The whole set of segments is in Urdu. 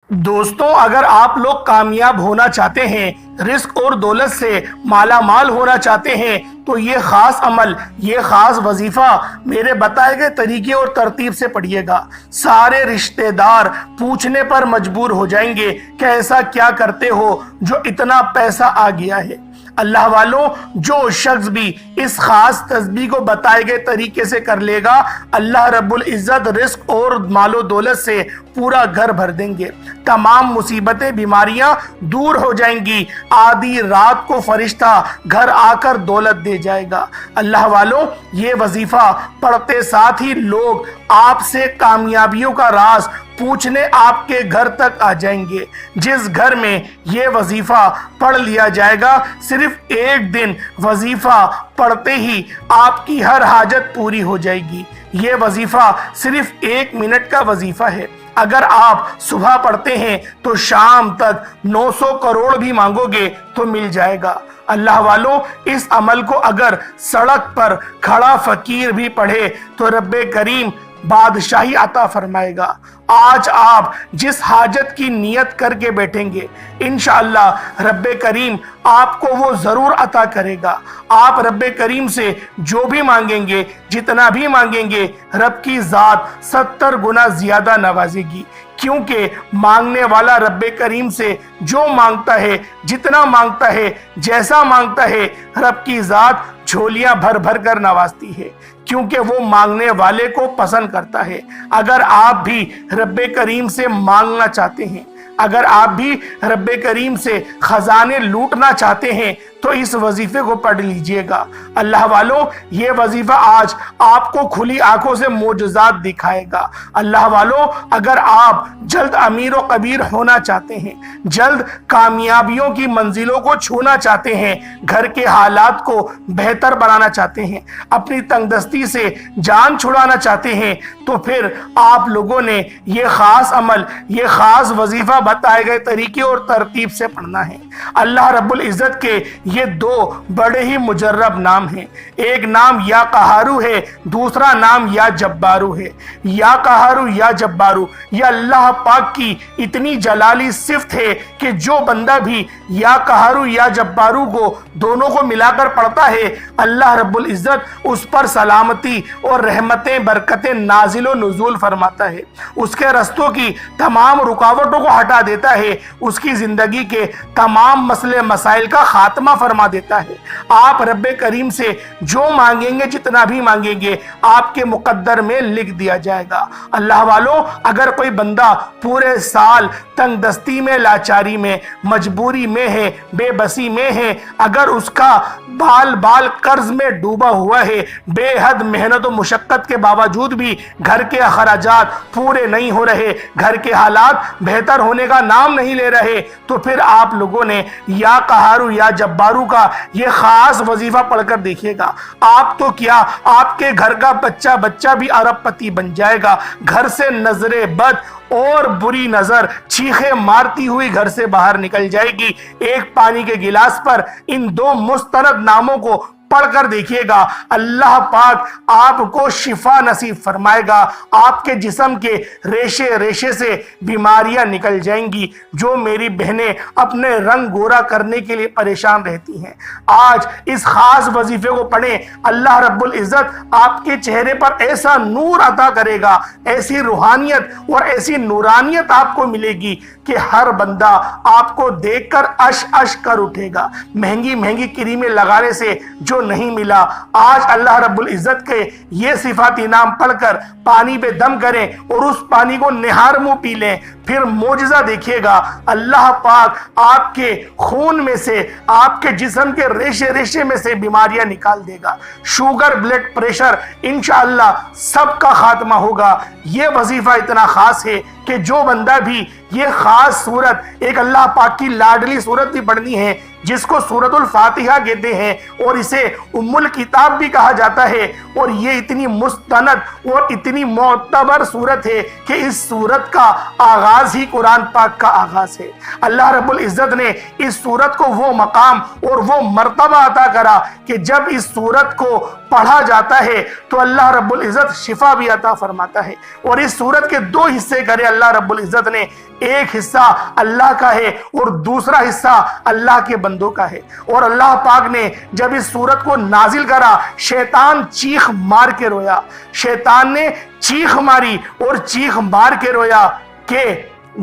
دوستوں، اگر آپ لوگ کامیاب ہونا چاہتے ہیں، رزق اور دولت سے مالا مال ہونا چاہتے ہیں، تو یہ خاص عمل، یہ خاص وظیفہ میرے بتائے گئے طریقے اور ترتیب سے پڑھیے گا۔ سارے رشتہ دار پوچھنے پر مجبور ہو جائیں گے کہ ایسا کیا کرتے ہو جو اتنا پیسہ آ گیا ہے۔ اللہ والوں، جو شخص بھی اس خاص تسبیح کو بتائے گئے طریقے سے کر لے گا، اللہ رب العزت رزق اور مال و دولت سے پورا گھر بھر دیں گے۔ تمام مصیبتیں، بیماریاں دور ہو جائیں گی۔ آدھی رات کو فرشتہ گھر آ کر دولت دے جائے گا۔ اللہ والوں، یہ وظیفہ پڑھتے ساتھ ہی لوگ آپ سے کامیابیوں کا راز پوچھنے آپ کے گھر تک آ جائیں گے۔ جس گھر میں یہ وظیفہ پڑھ لیا جائے گا، صرف ایک دن وظیفہ پڑھتے ہی آپ کی ہر حاجت پوری ہو جائے گی۔ یہ وظیفہ صرف 1 منٹ کا وظیفہ ہے۔ اگر آپ صبح پڑھتے ہیں تو شام تک 900 کروڑ بھی مانگو گے تو مل جائے گا۔ اللہ والوں، اس عمل کو اگر سڑک پر کھڑا فقیر بھی پڑھے تو رب کریم بادشاہی عطا فرمائے گا۔ آج آپ جس حاجت کی نیت کر کے بیٹھیں گے، انشاءاللہ رب کریم آپ کو وہ ضرور عطا کرے گا۔ آپ رب کریم سے جو بھی مانگیں گے، جتنا بھی مانگیں گے، رب کی ذات 70 گنا زیادہ نوازے گی، کیونکہ مانگنے والا رب کریم سے جو مانگتا ہے، جتنا مانگتا ہے، جیسا مانگتا ہے، رب کی ذات جھولیاں بھر بھر کر نوازتی ہے، کیونکہ وہ مانگنے والے کو پسند کرتا ہے۔ اگر آپ بھی رب کریم سے مانگنا چاہتے ہیں، اگر آپ بھی رب کریم سے خزانے لوٹنا چاہتے ہیں، تو اس وظیفے کو پڑھ لیجئے گا۔ اللہ والوں، یہ وظیفہ آج آپ کو کھلی آنکھوں سے معجزات دکھائے گا۔ اللہ والوں، اگر آپ جلد امیر و کبیر ہونا چاہتے ہیں، جلد کامیابیوں کی منزلوں کو چھونا چاہتے ہیں، گھر کے حالات کو بہتر بنانا چاہتے ہیں، اپنی تنگ دستی سے جان چھڑانا چاہتے ہیں، تو پھر آپ لوگوں نے یہ خاص عمل، یہ خاص وظیفہ بتائے گئے طریقے اور ترتیب سے پڑھنا ہے۔ اللہ رب العزت کے یہ 2 بڑے ہی مجرب نام ہیں۔ ایک نام یا قہارو ہے، دوسرا نام یا جبارو ہے۔ یا قہارو، یا جبارو، یہ اللہ پاک کی اتنی جلالی صفت ہے کہ جو بندہ بھی یا قہارو یا جبارو کو دونوں کو ملا کر پڑھتا ہے، اللہ رب العزت اس پر سلامتی اور رحمتیں، برکتیں نازل و نزول فرماتا ہے، اس کے رستوں کی تمام رکاوٹوں کو ہٹا دیتا ہے، اس کی زندگی کے تمام مسئلے مسائل کا خاتمہ فرما دیتا ہے۔ آپ رب کریم سے جو مانگیں گے، جتنا بھی مانگیں گے، آپ کے مقدر میں لکھ دیا جائے گا۔ اللہ والوں، اگر کوئی بندہ پورے سال تنگ دستی میں، لاچاری میں، مجبوری میں ہے، بے بسی میں ہے، اگر اس کا بال بال قرض میں ڈوبا ہوا ہے، بے حد محنت و مشقت کے باوجود بھی گھر کے اخراجات پورے نہیں ہو رہے، گھر کے حالات بہتر ہونے کا نام نہیں لے رہے، تو پھر آپ لوگوں نے یا قہارو یا جبارو کا یہ خاص وظیفہ پڑھ کر دیکھیے گا۔ آپ تو کیا، آپ کے گھر کا بچہ بھی ارب پتی بن جائے گا۔ گھر سے نظر بد اور بری نظر چیخے مارتی ہوئی گھر سے باہر نکل جائے گی۔ ایک پانی کے گلاس پر ان 2 مستند ناموں کو پڑھ کر دیکھیے گا، اللہ پاک آپ کو شفا نصیب فرمائے گا۔ آپ کے جسم کے ریشے ریشے سے بیماریاں نکل جائیں گی۔ جو میری بہنیں اپنے رنگ گورا کرنے کے لیے پریشان رہتی ہیں، آج اس خاص وظیفے کو پڑھیں، اللہ رب العزت آپ کے چہرے پر ایسا نور عطا کرے گا، ایسی روحانیت اور ایسی نورانیت آپ کو ملے گی کہ ہر بندہ آپ کو دیکھ کر اش اش کر اٹھے گا۔ مہنگی مہنگی کریمیں لگانے سے جو نہیں ملا، آج اللہ رب العزت کے یہ صفاتی نام پڑھ کر پانی پہ دم کریں اور اس پانی کو نہار منہ پی لیں، پھر معجزہ دیکھیے گا۔ اللہ پاک آپ کے خون میں سے، آپ کے جسم کے ریشے ریشے میں سے بیماریاں نکال دے گا۔ شوگر، بلڈ پریشر انشاءاللہ سب کا خاتمہ ہوگا۔ یہ وظیفہ اتنا خاص ہے کہ جو بندہ بھی یہ خاص صورت، ایک اللہ پاک کی لاڈلی صورت بھی پڑھنی ہے، جس کو سورۃ الفاتحہ کہتے ہیں اور اسے ام الکتاب بھی کہا جاتا ہے، اور یہ اتنی مستند اور اتنی معتبر صورت ہے کہ اس صورت کا آغاز ہی قرآن پاک کا آغاز ہے۔ اللہ رب العزت نے اس صورت کو وہ مقام اور وہ مرتبہ عطا کرا کہ جب اس صورت کو پڑھا جاتا ہے تو اللہ رب العزت شفا بھی عطا فرماتا ہے۔ اور اس سورت کے دو حصے کرے اللہ رب العزت نے، ایک حصہ اللہ کا ہے اور دوسرا حصہ اللہ کے بندوں کا ہے۔ اور اللہ پاک نے جب اس سورت کو نازل کرا، شیطان چیخ مار کے رویا، شیطان نے چیخ ماری اور چیخ مار کے رویا کہ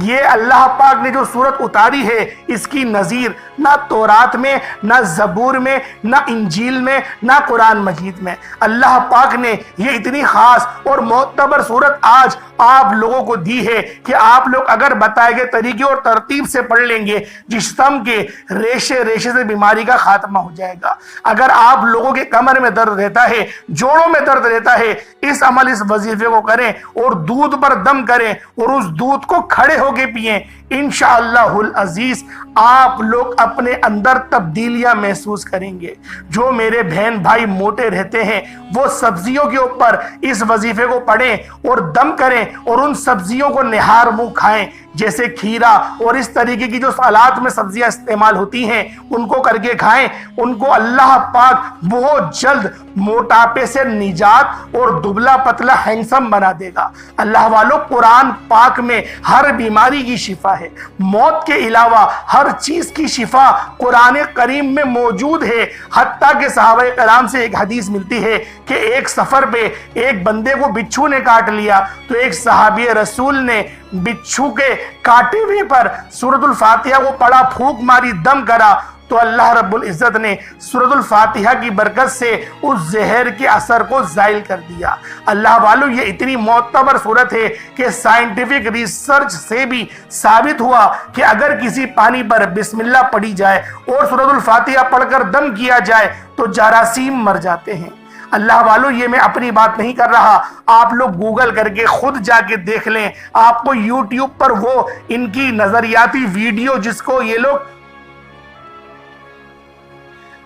یہ اللہ پاک نے جو سورت اتاری ہے اس کی نظیر نہ تورات میں، نہ زبور میں، نہ انجیل میں، نہ قرآن مجید میں۔ اللہ پاک نے یہ اتنی خاص اور معتبر سورت آج آپ لوگوں کو دی ہے کہ آپ لوگ اگر بتائے گئے طریقے اور ترتیب سے پڑھ لیں گے، جسم کے ریشے ریشے سے بیماری کا خاتمہ ہو جائے گا۔ اگر آپ لوگوں کے کمر میں درد رہتا ہے، جوڑوں میں درد رہتا ہے، اس وظیفے کو کریں اور دودھ پر دم کریں اور اس دودھ کو کھڑے ہو کے پیئیں، انشاءاللہ العزیز آپ لوگ اپنے اندر تبدیلیاں محسوس کریں گے۔ جو میرے بہن بھائی موٹے رہتے ہیں وہ سبزیوں کے اوپر اس وظیفے کو پڑھیں اور دم کریں اور ان سبزیوں کو نہار منہ کھائیں، جیسے کھیرا اور اس طریقے کی جو سلاد میں سبزیاں استعمال ہوتی ہیں ان کو کر کے کھائیں۔ ان کو اللہ پاک بہت جلد موٹاپے سے نجات اور دبلا پتلا ہینڈسم بنا دے گا۔ اللہ والوں، قرآن پاک میں ہر بیماری کی شفا ہے، موت کے علاوہ ہر چیز کی شفا قرآن کریم میں موجود ہے۔ حتیٰ کہ صحابہ کرام سے ایک حدیث ملتی ہے کہ ایک سفر پہ ایک بندے کو بچھو نے کاٹ لیا تو ایک صحابی رسول نے بچھو کے کاٹے ہوئے پر سورۃ الفاتحہ کو پڑھا، پھونک ماری، دم کرا تو اللہ رب العزت نے سورۃ الفاتحہ کی برکت سے اس زہر کے اثر کو زائل کر دیا۔ اللہ والو، یہ اتنی معتبر صورت ہے کہ سائنٹیفک ریسرچ سے بھی ثابت ہوا کہ اگر کسی پانی پر بسم اللہ پڑھی جائے اور سورۃ الفاتحہ پڑھ کر دم کیا جائے تو جراثیم مر جاتے ہیں۔ اللہ والو، یہ میں اپنی بات نہیں کر رہا، آپ لوگ گوگل کر کے خود جا کے دیکھ لیں، آپ کو یوٹیوب پر وہ ان کی نظریاتی ویڈیو جس کو یہ لوگ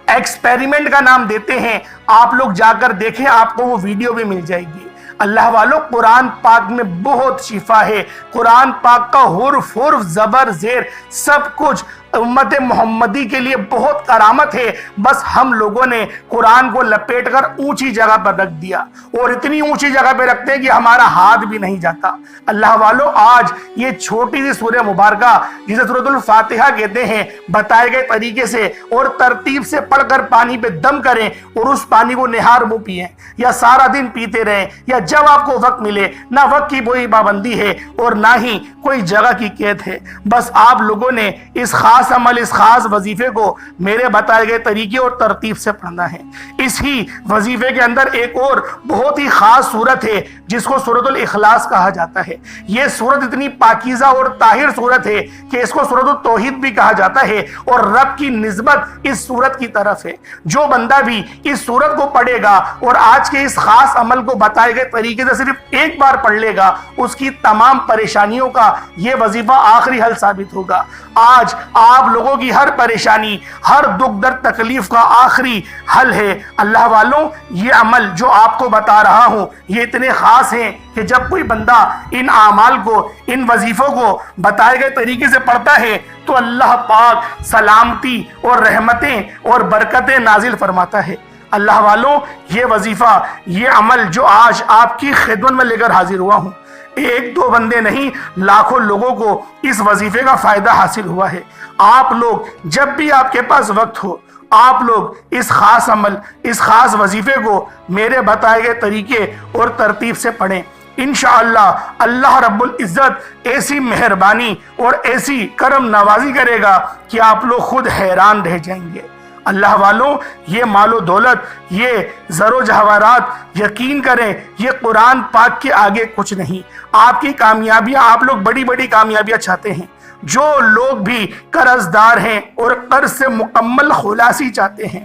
ایکسپیریمنٹ کا نام دیتے ہیں، آپ لوگ جا کر دیکھیں، آپ کو وہ ویڈیو بھی مل جائے گی۔ اللہ والو، قرآن پاک میں بہت شفا ہے۔ قرآن پاک کا حرف حرف، زبر زیر سب کچھ امت محمدی کے لیے بہت کرامت ہے۔ بس ہم لوگوں نے قرآن کو لپیٹ کر اونچی جگہ پر رکھ دیا اور اتنی اونچی جگہ پہ رکھتے ہیں کہ ہمارا ہاتھ بھی نہیں جاتا۔ اللہ والو، آج یہ چھوٹی سی سورہ مبارکہ جسے سورۃ الفاتحہ کہتے ہیں، بتائے گئے طریقے سے اور ترتیب سے پڑھ کر پانی پہ دم کریں اور اس پانی کو نہار منہ پیئیں، یا سارا دن پیتے رہیں، یا جب آپ کو وقت ملے۔ نہ وقت کی کوئی پابندی ہے اور نہ ہی کوئی جگہ کی قید ہے، بس آپ لوگوں نے اس خاص عمل، اس خاص وظیفے کو میرے بتائے گئے طریقے اور ترتیب سے پڑھنا ہے۔ اس ہی وظیفے کے اندر ایک اور بہت ہی خاص صورت ہے جس کو سورۃ الاخلاص کہا جاتا ہے۔ یہ صورت اتنی پاکیزہ اور طاہر صورت ہے کہ اس کو سورۃ التوحید بھی کہا جاتا ہے اور رب کی نسبت اس صورت کی طرف ہے۔ جو بندہ بھی اس صورت کو پڑھے گا اور آج کے اس خاص عمل کو بتائے گئے طریقے سے صرف ایک بار پڑھ لے گا، اس کی تمام پریشانیوں کا یہ وظیفہ آخری حل ثابت ہوگا۔ آج آپ لوگوں کی ہر پریشانی، ہر دکھ درد تکلیف کا آخری حل ہے۔ اللہ والوں، یہ عمل جو آپ کو بتا رہا ہوں یہ اتنے خاص ہیں کہ جب کوئی بندہ ان اعمال کو، ان وظیفوں کو بتائے گئے طریقے سے پڑھتا ہے تو اللہ پاک سلامتی اور رحمتیں اور برکتیں نازل فرماتا ہے۔ اللہ والوں، یہ وظیفہ، یہ عمل جو آج آپ کی خدمت میں لے کر حاضر ہوا ہوں، ایک دو بندے نہیں، لاکھوں لوگوں کو اس وظیفے کا فائدہ حاصل ہوا ہے۔ آپ لوگ جب بھی آپ کے پاس وقت ہو، آپ لوگ اس خاص عمل، اس خاص وظیفے کو میرے بتائے گئے طریقے اور ترتیب سے پڑھیں۔ انشاءاللہ اللہ رب العزت ایسی مہربانی اور ایسی کرم نوازی کرے گا کہ آپ لوگ خود حیران رہ جائیں گے۔ اللہ والوں، یہ مال و دولت، یہ زر و جواہرات، یقین کریں یہ قرآن پاک کے آگے کچھ نہیں۔ آپ کی کامیابیاں، آپ لوگ بڑی بڑی کامیابیاں چاہتے ہیں، جو لوگ بھی قرض دار ہیں اور قرض سے مکمل خلاصی چاہتے ہیں،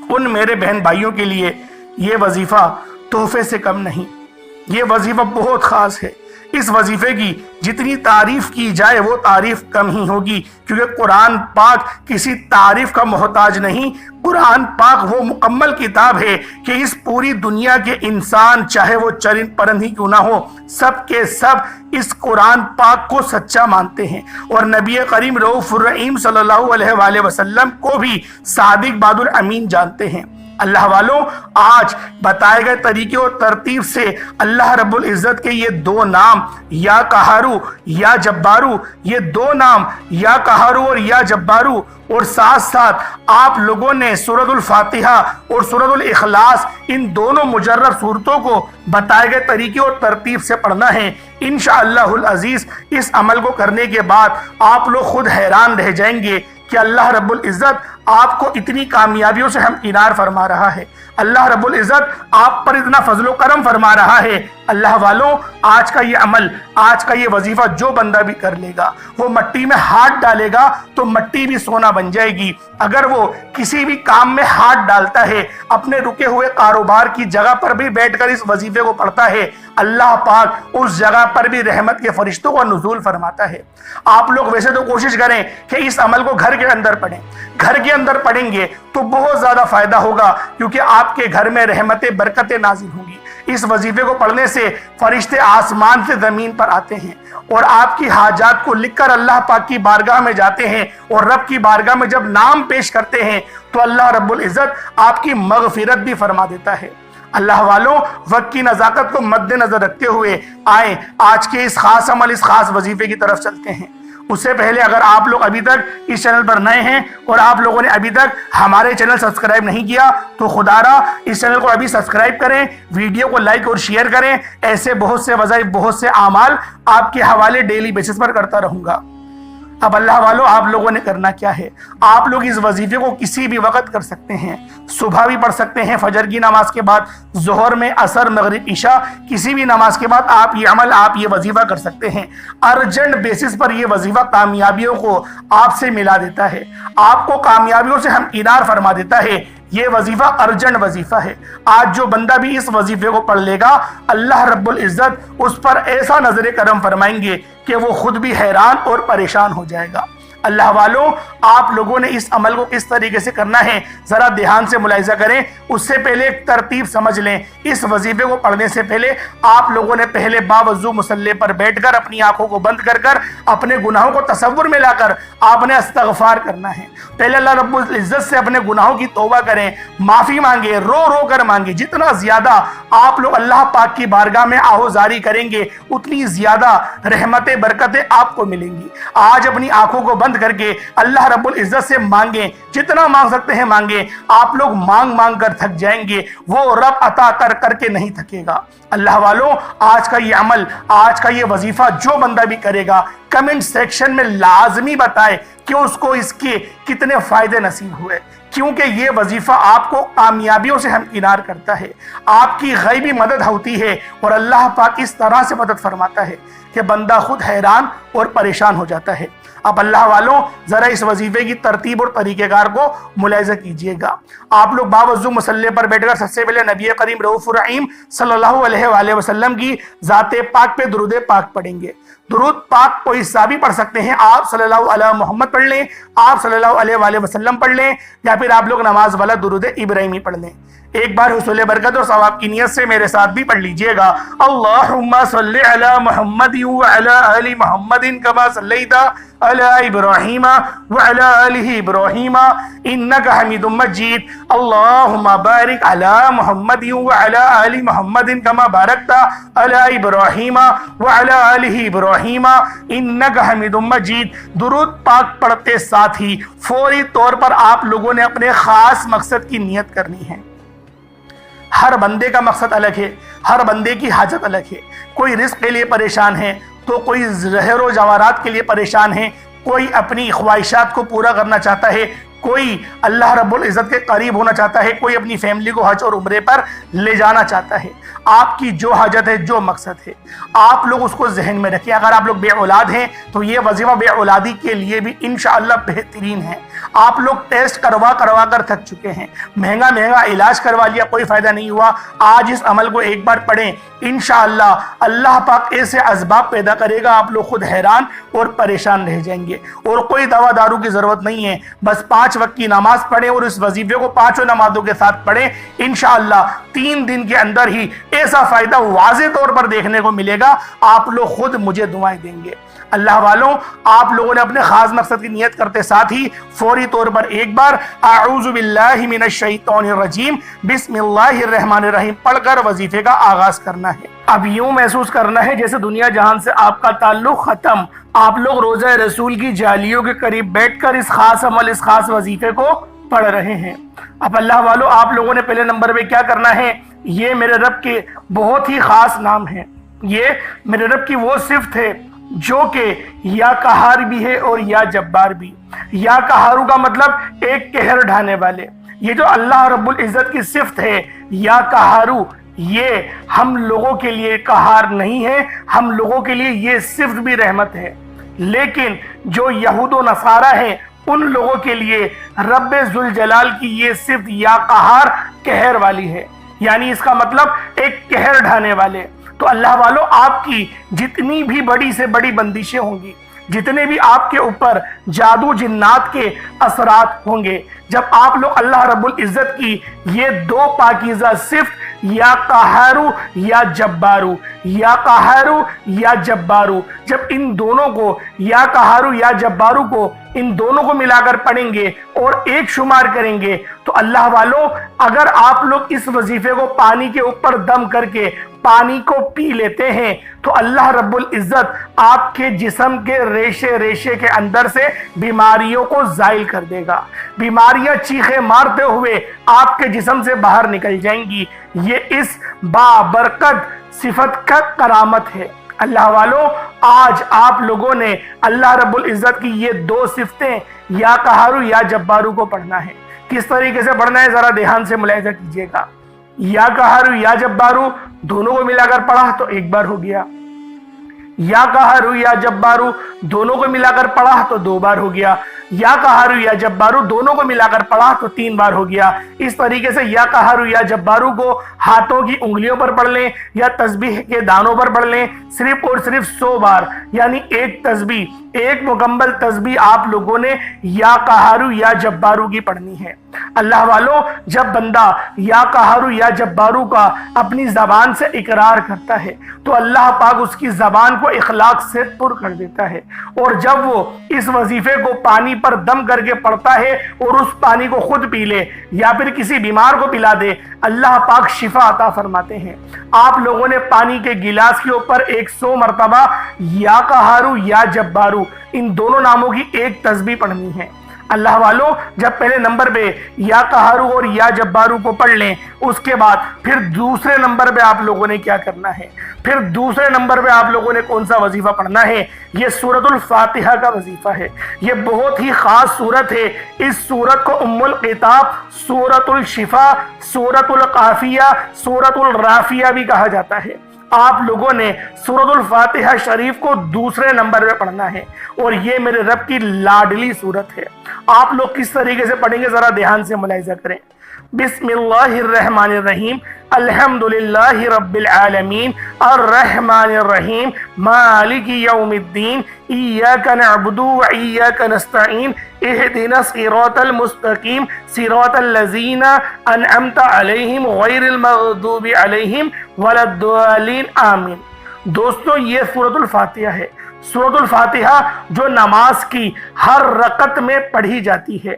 ان میرے بہن بھائیوں کے لیے یہ وظیفہ تحفے سے کم نہیں۔ یہ وظیفہ بہت خاص ہے۔ اس وظیفے کی جتنی تعریف کی جائے وہ تعریف کم ہی ہوگی، کیونکہ قرآن پاک کسی تعریف کا محتاج نہیں۔ قرآن پاک وہ مکمل کتاب ہے کہ اس پوری دنیا کے انسان، چاہے وہ چرند پرند ہی کیوں نہ ہو، سب کے سب اس قرآن پاک کو سچا مانتے ہیں، اور نبی کریم رؤوف الرحیم صلی اللہ علیہ وآلہ وسلم کو بھی صادق بعد الامین جانتے ہیں۔ اللہ والوں، آج بتائے گئے طریقے اور ترتیب سے اللہ رب العزت کے یہ دو نام یا قہارو یا جبارو، یہ دو نام یا قہارو اور یا جبارو، اور ساتھ ساتھ آپ لوگوں نے سورۃ الفاتحہ اور سورۃ الاخلاص ان دونوں مجرب صورتوں کو بتائے گئے طریقے اور ترتیب سے پڑھنا ہے۔ انشاءاللہ العزیز اس عمل کو کرنے کے بعد آپ لوگ خود حیران رہ جائیں گے کہ اللہ رب العزت آپ کو اتنی کامیابیوں سے ہمکنار فرما رہا ہے، اللہ رب العزت آپ پر اتنا فضل و کرم فرما رہا ہے۔ اللہ والوں، آج کا یہ عمل، آج کا یہ وظیفہ جو بندہ بھی کر لے گا، وہ مٹی میں ہاتھ ڈالے گا تو مٹی بھی سونا بن جائے گی۔ اگر وہ کسی بھی کام میں ہاتھ ڈالتا ہے، اپنے رکے ہوئے کاروبار کی جگہ پر بھی بیٹھ کر اس وظیفے کو پڑھتا ہے، اللہ پاک اس جگہ پر بھی رحمت کے فرشتوں کا نزول فرماتا ہے۔ آپ لوگ ویسے تو کوشش کریں کہ اس عمل کو گھر کے اندر پڑھیں، گھر کے اندر پڑھیں گے تو بہت زیادہ فائدہ ہوگا، کیونکہ آپ کے گھر میں رحمتیں، برکتیں نازل ہوں گی۔ اس وظیفے کو پڑھنے سے فرشتے آسمان سے زمین پر آتے ہیں اور آپ کی حاجات کو لکھ کر اللہ پاک کی بارگاہ میں جاتے ہیں، اور رب کی بارگاہ میں جب نام پیش کرتے ہیں تو اللہ رب العزت آپ کی مغفرت بھی فرما دیتا ہے۔ اللہ والوں، وقت کی نزاکت کو مد نظر رکھتے ہوئے آئیں آج کے اس خاص عمل، اس خاص وظیفے کی طرف چلتے ہیں۔ اس سے پہلے اگر آپ لوگ ابھی تک اس چینل پر نئے ہیں اور آپ لوگوں نے ابھی تک ہمارے چینل سبسکرائب نہیں کیا تو خدا را اس چینل کو ابھی سبسکرائب کریں، ویڈیو کو لائک اور شیئر کریں۔ ایسے بہت سے وظائف، بہت سے اعمال آپ کے حوالے ڈیلی بیسس پر کرتا رہوں گا۔ اب اللہ والوں، آپ لوگوں نے کرنا کیا ہے؟ آپ لوگ اس وظیفے کو کسی بھی وقت کر سکتے ہیں، صبح بھی پڑھ سکتے ہیں فجر کی نماز کے بعد، ظہر میں، عصر، مغرب، عشاء، کسی بھی نماز کے بعد آپ یہ عمل، آپ یہ وظیفہ کر سکتے ہیں۔ ارجنٹ بیسس پر یہ وظیفہ کامیابیوں کو آپ سے ملا دیتا ہے، آپ کو کامیابیوں سے ہمکنار فرما دیتا ہے۔ یہ وظیفہ ارجنٹ وظیفہ ہے۔ آج جو بندہ بھی اس وظیفے کو پڑھ لے گا، اللہ رب العزت اس پر ایسا نظر کرم فرمائیں گے کہ وہ خود بھی حیران اور پریشان ہو جائے گا۔ اللہ والوں، آپ لوگوں نے اس عمل کو کس طریقے سے کرنا ہے ذرا دھیان سے ملاحظہ کریں۔ اس سے پہلے ایک ترتیب سمجھ لیں۔ اس وظیفے کو پڑھنے سے پہلے آپ لوگوں نے پہلے باوضو مصلی پر بیٹھ کر اپنی آنکھوں کو بند کر کر اپنے گناہوں کو تصور میں لا کر آپ نے استغفار کرنا ہے۔ پہلے اللہ رب العزت سے اپنے گناہوں کی توبہ کریں، معافی مانگیں، رو رو کر مانگیں۔ جتنا زیادہ آپ لوگ اللہ پاک کی بارگاہ میں آہوزاری کریں گے، اتنی زیادہ رحمتیں، برکتیں آپ کو ملیں گی۔ آج اپنی آنکھوں کو بند کر کے اللہ رب العزت سے مانگیں، جتنا مانگ سکتے ہیں مانگیں۔ آپ لوگ مانگ مانگ کر تھک جائیں گے، وہ رب عطا کر کر کے نہیں تھکے گا۔ اللہ والوں، آج کا یہ عمل، آج کا یہ وظیفہ جو بندہ بھی کرے گا، کمنٹ سیکشن میں لازمی بتائے کہ اس کو اس کے کتنے فائدے نصیب ہوئے، کیونکہ یہ وظیفہ آپ کو کامیابیوں سے ہمکنار کرتا ہے، آپ کی غیبی مدد ہوتی ہے، اور اللہ پاک اس طرح سے مدد فرماتا ہے کہ بندہ خود حیران اور پریشان ہو جاتا ہے۔ اب اللہ والوں، ذرا اس وظیفے کی ترتیب اور طریقہ کار کو ملاحظہ کیجئے گا۔ آپ لوگ باوضو مصلی پر بیٹھ کر سب سے پہلے نبی کریم رؤوف الرحیم صلی اللہ علیہ وآلہ وسلم کی ذات پاک پہ درود پاک پڑھیں گے۔ درود پاک کوئی حصہ بھی پڑھ سکتے ہیں، آپ صلی اللہ علیہ محمد پڑھ لیں، آپ صلی اللہ علیہ وآلہ وسلم پڑھ لیں، یا پھر آپ لوگ نماز والا درود ابراہیمی پڑھ لیں۔ ایک بار حصول برکت اور ثواب کی نیت سے میرے ساتھ بھی پڑھ لیجئے گا۔ اللہم صلی علی محمد وعلی آل محمد کما صلیت علی ابراہیم وعلی آل ابراہیم انک حمید مجید۔ اللہم بارک علی محمد وعلی آل محمد کما بارکت علی ابراہیم وعلی آل ابراہیم انک حمید مجید۔ درود پاک پڑھتے ساتھ ہی فوری طور پر آپ لوگوں نے اپنے خاص مقصد کی نیت کرنی ہے۔ ہر بندے کا مقصد الگ ہے، ہر بندے کی حاجت الگ ہے۔ کوئی رزق کے لیے پریشان ہے تو کوئی زہر و جواہرات کے لیے پریشان ہے، کوئی اپنی خواہشات کو پورا کرنا چاہتا ہے، کوئی اللہ رب العزت کے قریب ہونا چاہتا ہے، کوئی اپنی فیملی کو حج اور عمرے پر لے جانا چاہتا ہے۔ آپ کی جو حاجت ہے، جو مقصد ہے، آپ لوگ اس کو ذہن میں رکھیں۔ اگر آپ لوگ بے اولاد ہیں تو یہ وظیفہ بے اولادی کے لیے بھی انشاءاللہ بہترین ہے۔ آپ لوگ ٹیسٹ کروا کر تھک چکے ہیں، مہنگا علاج کروا لیا، کوئی فائدہ نہیں ہوا۔ آج اس عمل کو ایک بار پڑھیں، انشاءاللہ اللہ پاک ایسے اسباب پیدا کرے گا، آپ لوگ خود حیران اور پریشان رہ جائیں گے۔ اور کوئی دوا دارو کی ضرورت نہیں ہے، بس 5 وقت کی نماز پڑھیں اور اس وظیفے کو 5 نمازوں کے ساتھ پڑھیں۔ انشاءاللہ 3 دن کے اندر ہی ایسا فائدہ واضح طور پر دیکھنے کو ملے گا، آپ لوگ خود مجھے دعائیں دیں گے۔ اللہ والوں، آپ لوگوں نے اپنے خاص مقصد کی نیت کرتے ساتھ ہی فوری طور پر ایک بار اعوذ باللہ من الشیطان الرجیم بسم اللہ الرحمن الرحیم پڑھ کر وظیفے کا آغاز کرنا ہے۔ اب یوں محسوس کرنا ہے جیسے دنیا جہان سے آپ کا تعلق ختم، آپ لوگ روضہ رسول کی جالیوں کے قریب بیٹھ کر اس خاص عمل، اس خاص وظیفے کو پڑھ رہے ہیں۔ اب اللہ والوں، آپ لوگوں نے پہلے نمبر پہ کیا کرنا ہے، یہ میرے رب کے بہت ہی خاص نام ہیں، یہ میرے رب کی وہ صفت ہے جو کہ یا قہار بھی ہے اور یا جبار بھی۔ یا قہارو کا مطلب ایک قہر ڈھانے والے، یہ جو اللہ رب العزت کی صفت ہے یا قہارو، یہ ہم لوگوں کے لیے قہار نہیں ہے، ہم لوگوں کے لیے یہ صفت بھی رحمت ہے۔ لیکن جو یہود و نصارہ ہیں ان لوگوں کے لیے رب ذوالجلال کی یہ صفت یا قہار قہر والی ہے، یعنی اس کا مطلب ایک قہر ڈھانے والے۔ تو اللہ والوں، آپ کی جتنی بھی بڑی سے بڑی بندشیں ہوں گی، جتنے بھی آپ کے اوپر جادو جنات کے اثرات ہوں گے، جب آپ لوگ اللہ رب العزت کی یہ دو پاکیزہ صفت یا قہارو یا جبارو، یا قہارو یا جبارو، جب ان دونوں کو یا قہارو یا جبارو کو ان دونوں کو ملا کر پڑھیں گے اور ایک شمار کریں گے تو اللہ والوں، اگر آپ لوگ اس وظیفے کو پانی کے اوپر دم کر کے پانی کو پی لیتے ہیں تو اللہ رب العزت آپ کے جسم کے ریشے ریشے کے اندر سے بیماریوں کو زائل کر دے گا، بیماریاں چیخیں مارتے ہوئے آپ کے جسم سے باہر نکل جائیں گی۔ یہ اس بابرکت صفت کا کرامت ہے۔ اللہ والوں، آج آپ لوگوں نے اللہ رب العزت کی یہ دو صفتیں یا قہارو یا جبارو کو پڑھنا ہے۔ کس طریقے سے پڑھنا ہے ذرا دھیان سے ملاحظہ کیجئے گا۔ یا قہارو یا جبارو دونوں کو ملا کر پڑھا تو ایک بار ہو گیا، یا قہارو یا جبارو دونوں کو ملا کر پڑھا تو دو بار ہو گیا، یا قہارو یا جبارو دونوں کو ملا کر پڑھا تو تین بار ہو گیا۔ اس طریقے سے یا قہارو یا جبارو کو ہاتھوں کی انگلیوں پر پڑھ لیں یا تسبیح کے دانوں پر پڑھ لیں، صرف اور صرف 100 بار، یعنی ایک تسبیح، ایک مکمل تسبیح آپ لوگوں نے یا قہارو یا جبارو کی پڑھنی ہے۔ اللہ والوں، جب بندہ یا قہارو یا جبارو کا اپنی زبان سے اقرار کرتا ہے تو اللہ پاک اس کی زبان کو اخلاق سے پر کر دیتا ہے، اور جب وہ اس وظیفے کو پانی پر دم کر کے پڑھتا ہے اور اس پانی کو خود پی لے یا پھر کسی بیمار کو پلا دے، اللہ پاک شفا عطا فرماتے ہیں۔ آپ لوگوں نے پانی کے گلاس کے اوپر 100 مرتبہ یا قہارو یا جبارو ان دونوں ناموں کی ایک تسبیح پڑھنی ہے۔ اللہ والوں، جب پہلے نمبر پہ یا قہارو اور یا جبارو کو پڑھ لیں، اس کے بعد پھر دوسرے نمبر پہ آپ لوگوں نے کیا کرنا ہے، پھر دوسرے نمبر پہ آپ لوگوں نے کون سا وظیفہ پڑھنا ہے، یہ سورۃ الفاتحہ کا وظیفہ ہے۔ یہ بہت ہی خاص سورت ہے، اس سورت کو ام القطاب، سورۃ الشفا، سورۃ القافیہ، سورۃ الرافیہ بھی کہا جاتا ہے۔ آپ لوگوں نے سورۃ الفاتحہ شریف کو دوسرے نمبر پہ پڑھنا ہے، اور یہ میرے رب کی لاڈلی سورت ہے۔ آپ لوگ کس طریقے سے پڑھیں گے ذرا دھیان سے ملاحظہ کریں۔ بسم اللہ الرحمن الرحیم، الحمدللہ رب العالمین، الرحمن الرحیم، مالک یوم الدین، ایاک نعبد و ایاک نستعین، اہدنا الصراط المستقیم، صراط الذین انعمت علیہم غیر المغضوب علیہم ولا الضالین، آمین۔ دوستو، یہ سورۃ الفاتحہ ہے، سورۃ الفاتحہ جو نماز کی ہر رکعت میں پڑھی جاتی ہے۔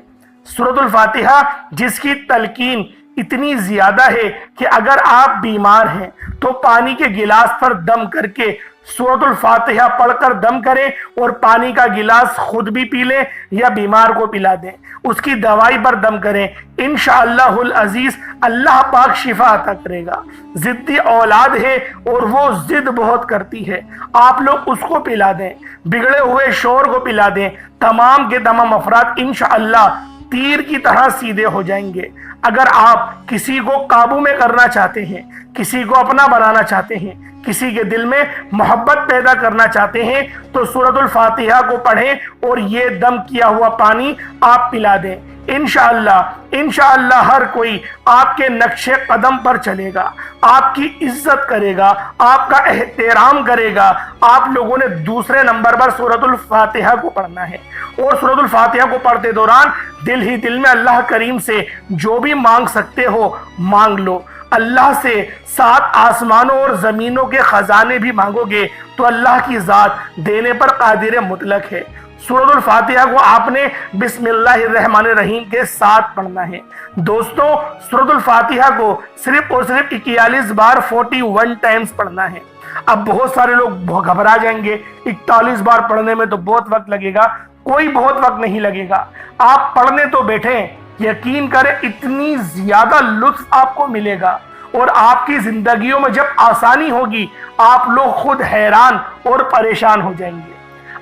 سورۃ الفاتحہ جس کی تلقین اتنی زیادہ ہے کہ اگر آپ بیمار ہیں تو پانی کے گلاس پر دم کر کے سورۃ الفاتحہ پڑھ کر دم کریں اور پانی کا گلاس خود بھی پی لیں یا بیمار کو پلا دیں، اس کی دوائی پر دم کریں، انشاءاللہ العزیز اللہ پاک شفا عطا کرے گا۔ ضدی اولاد ہے اور وہ ضد بہت کرتی ہے، آپ لوگ اس کو پلا دیں، بگڑے ہوئے شور کو پلا دیں، تمام کے تمام افراد انشاءاللہ تیر کی طرح سیدھے ہو جائیں گے۔ اگر آپ کسی کو قابو میں کرنا چاہتے ہیں، کسی کو اپنا بنانا چاہتے ہیں، کسی کے دل میں محبت پیدا کرنا چاہتے ہیں تو سورۃ الفاتحہ کو پڑھیں اور یہ دم کیا ہوا پانی آپ پلا دیں۔ انشاءاللہ ہر کوئی آپ کے نقش قدم پر چلے گا، آپ کی عزت کرے گا، آپ کا احترام کرے گا۔ آپ لوگوں نے دوسرے نمبر پر سورۃ الفاتحہ کو پڑھنا ہے، اور سورۃ الفاتحہ کو پڑھتے دوران دل ہی دل میں اللہ کریم سے جو بھی مانگ سکتے ہو مانگ لو۔ اللہ سے 7 آسمانوں اور زمینوں کے خزانے بھی مانگو گے تو اللہ کی ذات دینے پر قادر مطلق ہے۔ سورۃ الفاتحہ کو آپ نے بسم اللہ الرحمن الرحیم کے ساتھ پڑھنا ہے۔ دوستو، سورۃ الفاتحہ کو صرف اور صرف 41 بار 41 ٹائمز پڑھنا ہے۔ اب بہت سارے لوگ گھبرا جائیں گے، 41 بار پڑھنے میں تو بہت وقت لگے گا۔ کوئی بہت وقت نہیں لگے گا، آپ پڑھنے تو بیٹھیں، یقین کریں اتنی زیادہ لطف آپ کو ملے گا، اور آپ کی زندگیوں میں جب آسانی ہوگی آپ لوگ خود حیران اور پریشان ہو جائیں گے۔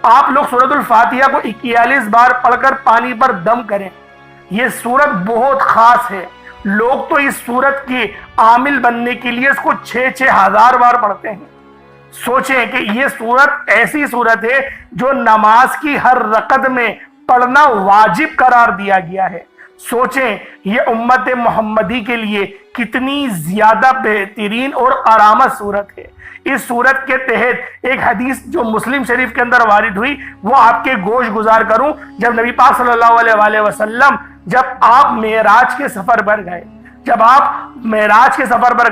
آپ لوگ سورۃ الفاتحہ کو 41 بار پڑھ کر پانی پر دم کریں۔ یہ سورت بہت خاص ہے، لوگ تو اس سورت کے عامل بننے کے لیے اس کو 6 ہزار بار پڑھتے ہیں۔ سوچیں کہ یہ سورت ایسی سورت ہے جو نماز کی ہر رکعت میں پڑھنا واجب قرار دیا گیا ہے۔ سوچیں یہ امت محمدی کے لیے کتنی زیادہ بہترین اور کرامت صورت ہے۔ اس صورت کے تحت ایک حدیث جو مسلم شریف کے اندر وارد ہوئی وہ آپ کے گوش گزار کروں۔ جب نبی پاک صلی اللہ علیہ وسلم جب آپ معراج کے سفر پر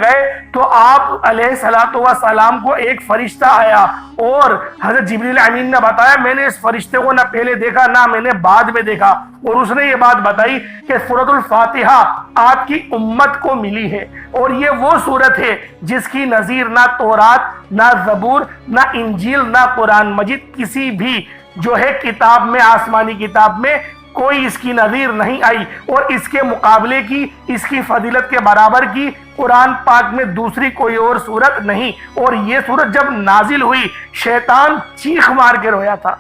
گئے، تو آپ علیہ السلام کو ایک فرشتہ آیا، اور حضرت جبریل امین نے بتایا میں نے اس فرشتے کو نہ پہلے دیکھا نہ میں نے بعد میں دیکھا، اور اس نے یہ بات بتائی کہ سورۃ الفاتحہ آپ کی امت کو ملی ہے، اور یہ وہ سورت ہے جس کی نظیر نہ تورات، نہ زبور، نہ انجیل، نہ قرآن مجید کسی بھی جو ہے کتاب میں، آسمانی کتاب میں کوئی اس کی نظیر نہیں آئی، اور اس کے مقابلے کی، اس کی فضیلت کے برابر کی قرآن پاک میں دوسری کوئی اور سورت نہیں۔ اور یہ سورت جب نازل ہوئی شیطان چیخ مار کے رویا تھا۔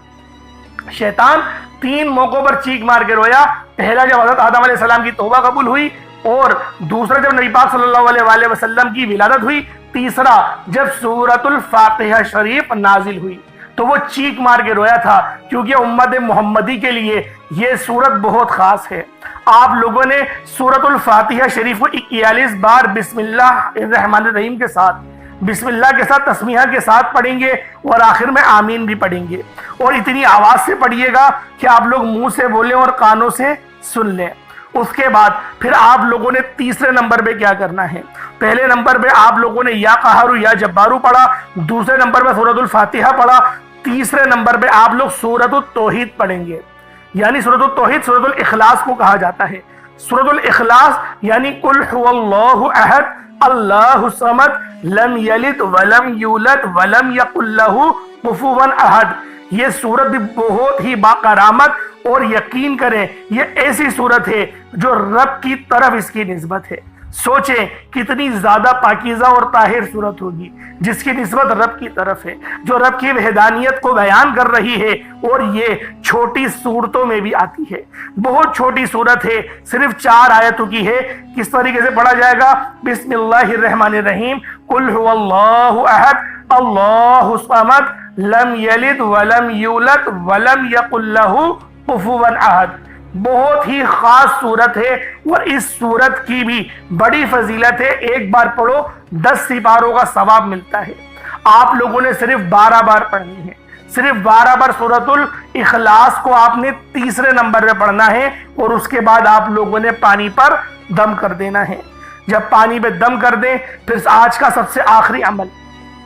شیطان 3 موقعوں پر چیخ مار کے رویا۔ پہلا جب حضرت آدم علیہ السلام کی توبہ قبول ہوئی، اور دوسرا جب نبی پاک صلی اللہ علیہ وسلم کی ولادت ہوئی، تیسرا جب سورۃ الفاتحہ شریف نازل ہوئی تو وہ چیخ مار کے رویا تھا، کیونکہ امت محمدی کے لیے یہ سورت بہت خاص ہے۔ آپ لوگوں نے سورۃ الفاتحہ شریف کو 41 بار بسم اللہ الرحمن الرحیم کے ساتھ، بسم اللہ کے ساتھ، تسمیہ کے ساتھ پڑھیں گے، اور آخر میں آمین بھی پڑھیں گے، اور اتنی آواز سے پڑھیے گا کہ آپ لوگ منہ سے بولیں اور کانوں سے سن لیں۔ اس کے بعد پھر آپ لوگوں نے تیسرے نمبر پہ کیا کرنا ہے؟ پہلے نمبر پہ آپ لوگوں نے یا قہار یا جبارو پڑھا، دوسرے نمبر پہ سورۃ الفاتحہ پڑھا، تیسرے نمبر پہ آپ لوگ سورۃ التوحید پڑھیں گے۔ یعنی سورۃ التوحید سورۃ الاخلاص کو کہا جاتا ہے۔ سورۃ الاخلاص یعنی قل هو اللہ احد اللہ الصمد لم یلد ولم یولد ولم یکن لہ کفوا احد۔ یہ سورت بھی بہت ہی باکرامت، اور یقین کریں یہ ایسی سورت ہے جو رب کی طرف اس کی نسبت ہے۔ سوچیں کتنی زیادہ پاکیزہ اور طاہر صورت ہوگی جس کی نسبت رب کی طرف ہے، جو رب کی وحدانیت کو بیان کر رہی ہے، اور یہ چھوٹی صورتوں میں بھی آتی ہے۔ بہت چھوٹی صورت ہے، صرف 4 آیتوں کی ہے۔ کس طریقے سے پڑھا جائے گا؟ بسم اللہ الرحمن الرحیم، قل هو اللہ احد اللہ الصمد لم یلد ولم یولد ولم یکن لہ کفوا احد۔ بہت ہی خاص صورت ہے، اور اس صورت کی بھی بڑی فضیلت ہے۔ ایک بار پڑھو 10 سپاروں کا ثواب ملتا ہے۔ آپ لوگوں نے صرف 12 بار پڑھنی ہے، صرف 12 بار سورۃ الاخلاص کو آپ نے تیسرے نمبر پہ پڑھنا ہے، اور اس کے بعد آپ لوگوں نے پانی پر دم کر دینا ہے۔ جب پانی پہ دم کر دیں، پھر آج کا سب سے آخری عمل،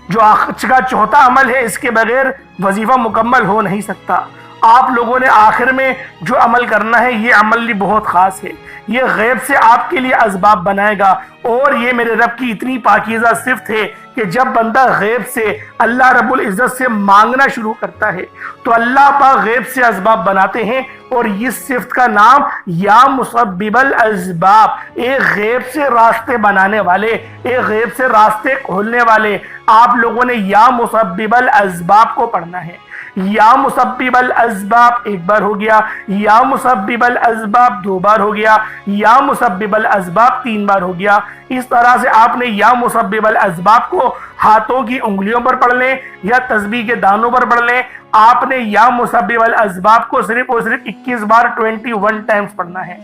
جو آج کا 4تھا عمل ہے، اس کے بغیر وظیفہ مکمل ہو نہیں سکتا۔ آپ لوگوں نے آخر میں جو عمل کرنا ہے، یہ عمل بھی بہت خاص ہے۔ یہ غیب سے آپ کے لیے اسباب بنائے گا، اور یہ میرے رب کی اتنی پاکیزہ صفت ہے کہ جب بندہ غیب سے اللہ رب العزت سے مانگنا شروع کرتا ہے تو اللہ پاک غیب سے اسباب بناتے ہیں، اور اس صفت کا نام یا مسبب الاسباب، ایک غیب سے راستے بنانے والے، ایک غیب سے راستے کھولنے والے۔ آپ لوگوں نے یا مسبب الاسباب کو پڑھنا ہے۔ یا مسبب الاسباب 1 بار ہو گیا، یا مسبب الاسباب 2 بار ہو گیا، یا مسبب الاسباب 3 بار ہو گیا۔ اس طرح سے آپ نے یا مسبب الاسباب کو ہاتھوں کی انگلیوں پر پڑھ لیں یا تسبیح کے دانوں پر پڑھ لیں۔ آپ نے یا مسبب الاسباب کو صرف اور صرف 21 بار 21 ٹائمز پڑھنا ہے۔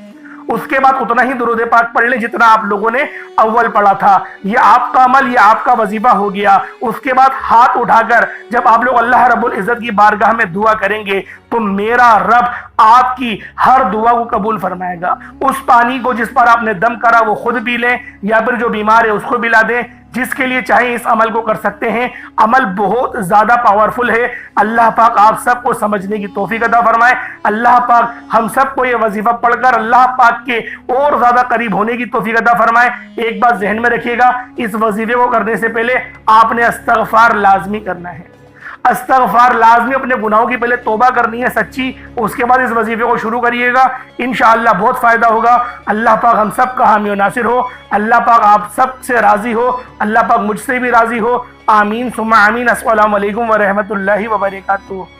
اس کے بعد اتنا ہی درود پاک پڑھ لیں جتنا آپ لوگوں نے اول پڑھا تھا۔ یہ آپ کا عمل، یہ آپ کا وظیفہ ہو گیا۔ اس کے بعد ہاتھ اٹھا کر جب آپ لوگ اللہ رب العزت کی بارگاہ میں دعا کریں گے تو میرا رب آپ کی ہر دعا کو قبول فرمائے گا۔ اس پانی کو جس پر آپ نے دم کرا وہ خود پی لیں، یا پھر جو بیمار ہے اس کو پلا دیں، جس کے لیے چاہیں اس عمل کو کر سکتے ہیں۔ عمل بہت زیادہ پاورفل ہے۔ اللہ پاک آپ سب کو سمجھنے کی توفیق عطا فرمائے۔ اللہ پاک ہم سب کو یہ وظیفہ پڑھ کر اللہ پاک کے اور زیادہ قریب ہونے کی توفیق عطا فرمائے۔ ایک بات ذہن میں رکھیے گا، اس وظیفے کو کرنے سے پہلے آپ نے استغفار لازمی کرنا ہے۔ استغفار لازمی، اپنے گناہوں کی پہلے توبہ کرنی ہے سچی، اس کے بعد اس وظیفے کو شروع کریے گا، انشاءاللہ بہت فائدہ ہوگا۔ اللہ پاک ہم سب کا حامی و ناصر ہو، اللہ پاک آپ سب سے راضی ہو، اللہ پاک مجھ سے بھی راضی ہو، آمین ثم آمین۔ السلام علیکم ورحمۃ اللہ وبرکاتہ۔